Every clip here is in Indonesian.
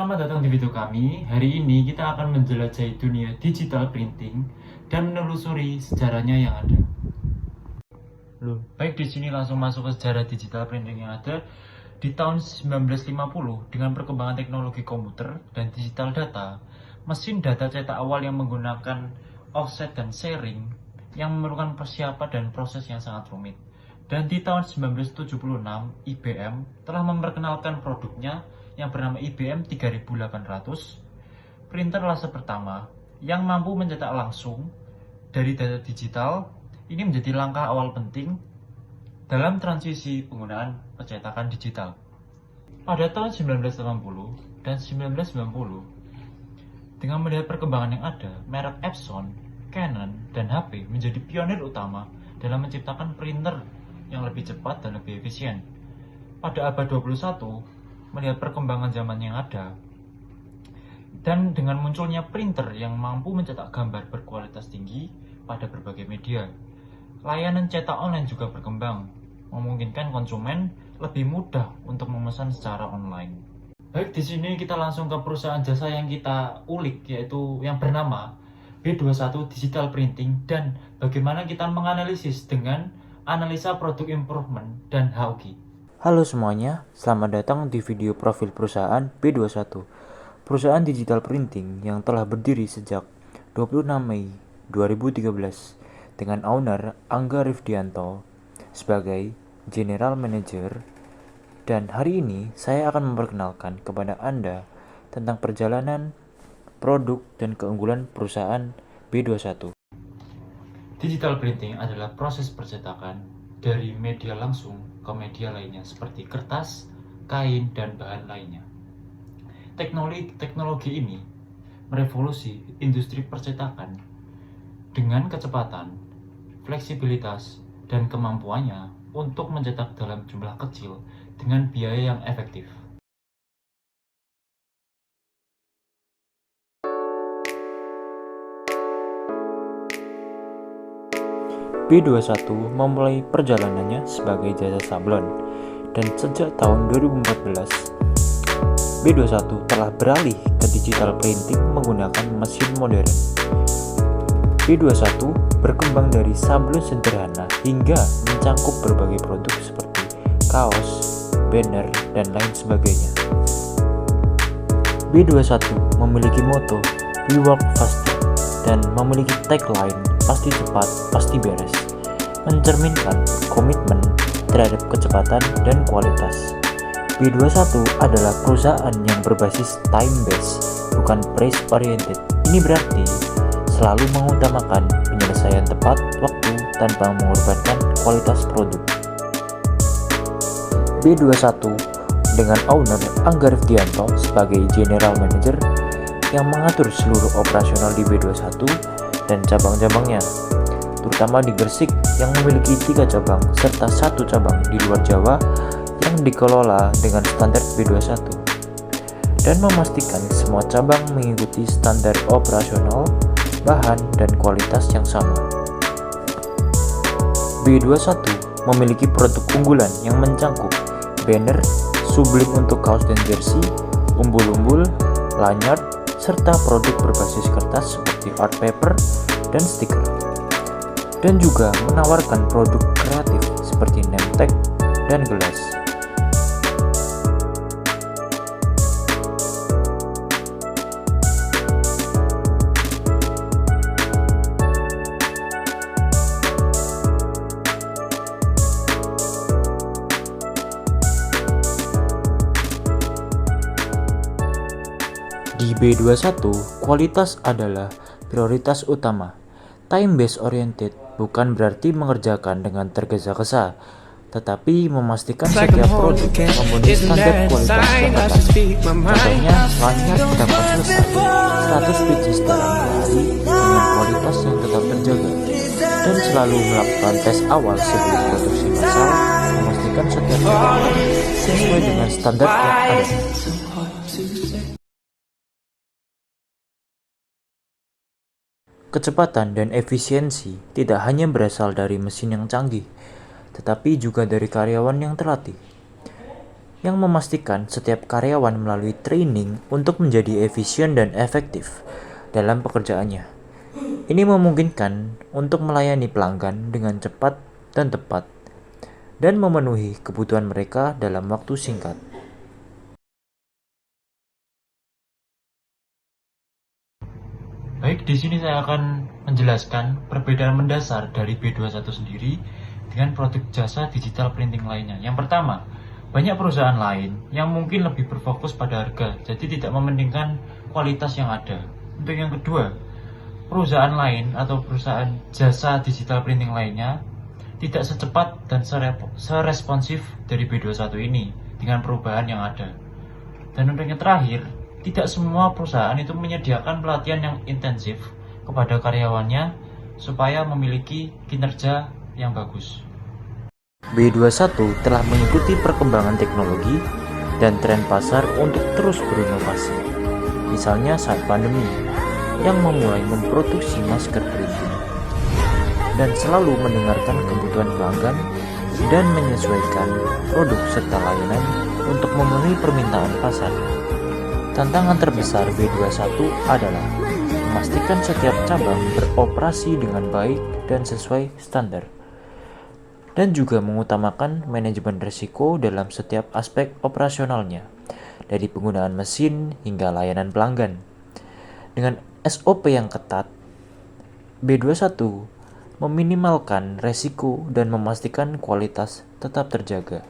Selamat datang di video kami. Hari ini kita akan menjelajahi dunia digital printing dan menelusuri sejarahnya yang ada. Baik, di sini langsung masuk ke sejarah digital printing yang ada. Di tahun 1950, dengan perkembangan teknologi komputer dan digital data, mesin data cetak awal yang menggunakan offset dan sharing yang memerlukan persiapan dan proses yang sangat rumit. Dan di tahun 1976, IBM telah memperkenalkan produknya yang bernama IBM 3800, printer laser pertama yang mampu mencetak langsung dari data digital. Ini menjadi langkah awal penting dalam transisi penggunaan percetakan digital. Pada tahun 1980 dan 1990, dengan melihat perkembangan yang ada, merek Epson, Canon, dan HP menjadi pionir utama dalam menciptakan printer yang lebih cepat dan lebih efisien. Pada abad 21, melihat perkembangan zaman yang ada, dan dengan munculnya printer yang mampu mencetak gambar berkualitas tinggi pada berbagai media, layanan cetak online juga berkembang, memungkinkan konsumen lebih mudah untuk memesan secara online. Baik, di sini kita langsung ke perusahaan jasa yang kita ulik, yaitu yang bernama B21 Digital Printing, dan bagaimana kita menganalisis dengan analisa produk improvement dan HOG. Halo semuanya, selamat datang di video profil perusahaan B21, perusahaan digital printing yang telah berdiri sejak 26 Mei 2013 dengan owner Angga Rifdianto sebagai General Manager. Dan hari ini saya akan memperkenalkan kepada Anda tentang perjalanan, produk, dan keunggulan perusahaan B21. Digital printing adalah proses percetakan dari media langsung ke media lainnya seperti kertas, kain, dan bahan lainnya. Teknologi ini merevolusi industri percetakan dengan kecepatan, fleksibilitas, dan kemampuannya untuk mencetak dalam jumlah kecil dengan biaya yang efektif. B21 memulai perjalanannya sebagai jasa sablon, dan sejak tahun 2014 B21 telah beralih ke digital printing menggunakan mesin modern. B21 berkembang dari sablon sederhana hingga mencangkup berbagai produk seperti kaos, banner, dan lain sebagainya. B21 memiliki moto "We Work Fast" dan memiliki tagline "Pasti cepat, pasti beres", mencerminkan komitmen terhadap kecepatan dan kualitas. B21 adalah perusahaan yang berbasis time-based, bukan price-oriented. Ini berarti selalu mengutamakan penyelesaian tepat waktu tanpa mengorbankan kualitas produk. B21 dengan owner Angga Rifdianto sebagai General Manager yang mengatur seluruh operasional di B21 dan cabang-cabangnya, terutama di Gresik yang memiliki 3 cabang serta 1 cabang di luar Jawa yang dikelola dengan standar B21, dan memastikan semua cabang mengikuti standar operasional, bahan, dan kualitas yang sama. B21 memiliki produk unggulan yang mencangkup banner, sublim untuk kaos dan jersey, umbul-umbul, lanyard, serta produk berbasis kertas seperti art paper dan stiker, dan juga menawarkan produk kreatif seperti name tag dan gelas. Di B21, kualitas adalah prioritas utama. Time-based oriented bukan berarti mengerjakan dengan tergesa-gesa, tetapi memastikan setiap produk memenuhi standar kualitas yang ketat. Contohnya, lanyard dapat selesai 100 pieces dalam 2 hari dengan kualitas yang tetap terjaga, dan selalu melakukan tes awal sebelum produksi massal, memastikan setiap cetakan sesuai dengan standar yang ada. Kecepatan dan efisiensi tidak hanya berasal dari mesin yang canggih, tetapi juga dari karyawan yang terlatih. yang memastikan setiap karyawan melalui training untuk menjadi efisien dan efektif dalam pekerjaannya. Ini memungkinkan untuk melayani pelanggan dengan cepat dan tepat dan memenuhi kebutuhan mereka dalam waktu singkat. Baik, di sini saya akan menjelaskan perbedaan mendasar dari B21 sendiri dengan produk jasa digital printing lainnya. Yang pertama, banyak perusahaan lain yang mungkin lebih berfokus pada harga, jadi tidak mementingkan kualitas yang ada. Untuk yang kedua, perusahaan lain atau perusahaan jasa digital printing lainnya tidak secepat dan seresponsif dari B21 ini dengan perubahan yang ada. Dan untuk yang terakhir, tidak semua perusahaan itu menyediakan pelatihan yang intensif kepada karyawannya supaya memiliki kinerja yang bagus. B21 telah mengikuti perkembangan teknologi dan tren pasar untuk terus berinovasi. Misalnya saat pandemi, yang memulai memproduksi masker printing dan selalu mendengarkan kebutuhan pelanggan dan menyesuaikan produk serta layanan untuk memenuhi permintaan pasar. Tantangan terbesar B21 adalah memastikan setiap cabang beroperasi dengan baik dan sesuai standar, dan juga mengutamakan manajemen risiko dalam setiap aspek operasionalnya, dari penggunaan mesin hingga layanan pelanggan. Dengan SOP yang ketat, B21 meminimalkan risiko dan memastikan kualitas tetap terjaga.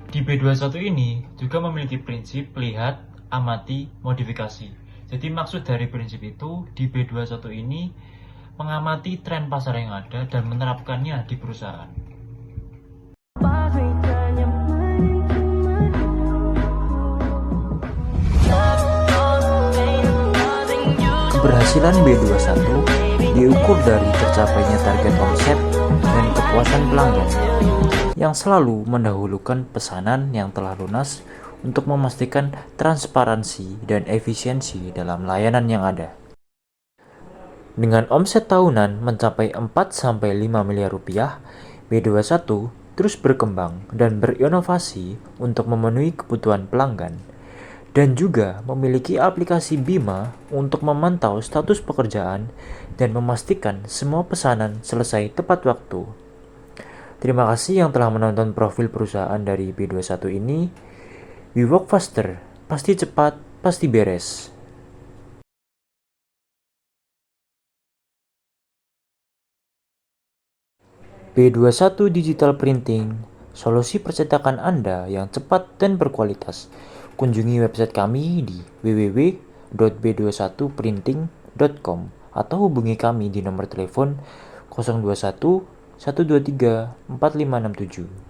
Di B21 ini juga memiliki prinsip lihat, amati, modifikasi. Jadi maksud dari prinsip itu di B21 ini mengamati tren pasar yang ada dan menerapkannya di perusahaan. Keberhasilan B21 diukur dari tercapainya target omset dan kepuasan pelanggan yang selalu mendahulukan pesanan yang telah lunas untuk memastikan transparansi dan efisiensi dalam layanan yang ada. Dengan omset tahunan mencapai 4-5 miliar rupiah, B21 terus berkembang dan berinovasi untuk memenuhi kebutuhan pelanggan, dan juga memiliki aplikasi Bima untuk memantau status pekerjaan dan memastikan semua pesanan selesai tepat waktu. Terima kasih yang telah menonton profil perusahaan dari B21 ini. We work faster, pasti cepat, pasti beres. B21 Digital Printing, solusi percetakan Anda yang cepat dan berkualitas. Kunjungi website kami di www.b21printing.com atau hubungi kami di nomor telepon 021 123 4567.